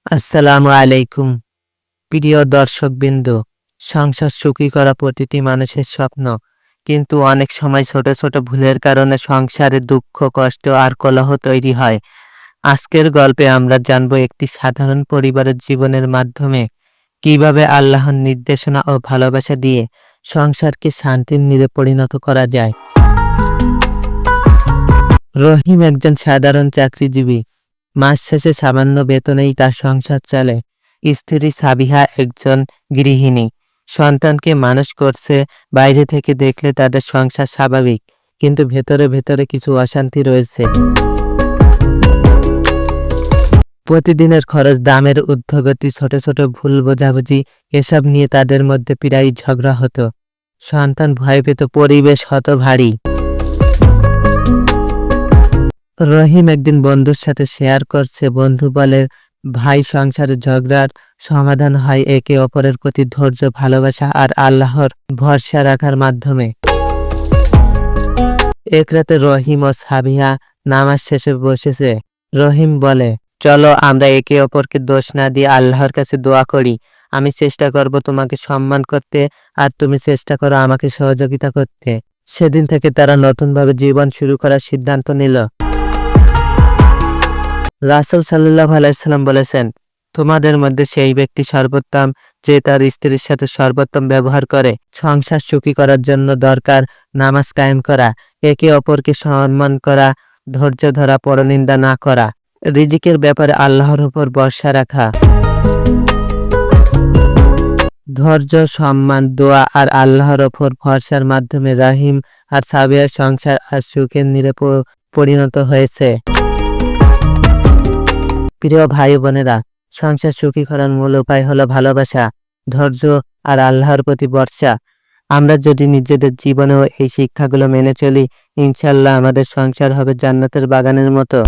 আসসালামু আলাইকুম। প্রিয় দর্শকবৃন্দ, সংসার সুখী করা প্রতিটি মানুষের স্বপ্ন, কিন্তু অনেক সময় ছোট ছোট ভুলের কারণে সংসারে দুঃখ, কষ্ট আর কলহ তৈরি হয়। আজকের গল্পে আমরা জানব একটি সাধারণ পরিবারের জীবনের মাধ্যমে কিভাবে আল্লাহর নির্দেশনা ও ভালোবাসা দিয়ে সংসারকে শান্তির নীড়ে পরিণত করা যায়। রহিম একজন সাধারণ চাকরিজীবী। মাস শেষে সামান্য বেতনেই তার সংসার চলে। স্ত্রী সাবিহা একজন গৃহিণী, সন্তানকে মানুষ করছে। বাইরে থেকে দেখলে তাদের সংসার স্বাভাবিক, কিন্তু ভেতরে ভেতরে কিছু অশান্তি রয়েছে। প্রতিদিনের খরচ, দামের ঊর্ধ্বগতি, ছোট ছোট ভুল বোঝাবুঝি, এসব নিয়ে তাদের মধ্যে প্রায়ই ঝগড়া হতো। সন্তান ভয় পেত, পরিবেশ হতো ভারী। রহিম একদিন বন্ধুর সাথে শেয়ার করছে। বন্ধু বলে, ভাই, সংসারে ঝগড়ার সমাধান হয় একে অপরের প্রতি ধৈর্য, ভালোবাসা আর আল্লাহর ভরসা রাখার মাধ্যমে। এক রাতে রহিম ও সাবিহা নামাজ শেষে বসেছে। রহিম বলে, চলো আমরা একে অপরকে দোষ না দিয়ে আল্লাহর কাছে দোয়া করি। আমি চেষ্টা করব তোমাকে সম্মান করতে, আর তুমি চেষ্টা করো আমাকে সহযোগিতা করতে। সেদিন থেকে তারা নতুনভাবে জীবন শুরু করার সিদ্ধান্ত নিল। রাসূল সাল্লাল্লাহু আলাইহি সাল্লাম বলেছেন, তোমাদের মধ্যে সেই ব্যক্তি সর্বোত্তম যে তার স্ত্রীর সাথে সর্বোত্তম ব্যবহার করে। সংসার সুখী করার জন্য দরকার নামাজ কায়েম করা, একে অপরকে সম্মান করা, ধৈর্য ধরা, পরনিন্দা না করা, রিজিকের ব্যাপারে আল্লাহর উপর ভরসা রাখা। ধৈর্য, সম্মান, দোয়া আর আল্লাহর উপর ভরসার মাধ্যমে রহিম আর সাবিয়ার সংসার আর সুখের নীড়ে পরিণত হয়েছে। প্রিয় ভাই বোনেরা, সংসার সুখী করার মূল উপায় হলো ভালোবাসা, ধৈর্য আর আল্লাহর প্রতি ভরসা। আমরা যদি নিজেদের জীবনেও এই শিক্ষাগুলো মেনে চলি, ইনশাআল্লাহ আমাদের সংসার হবে জান্নাতের বাগানের মতো।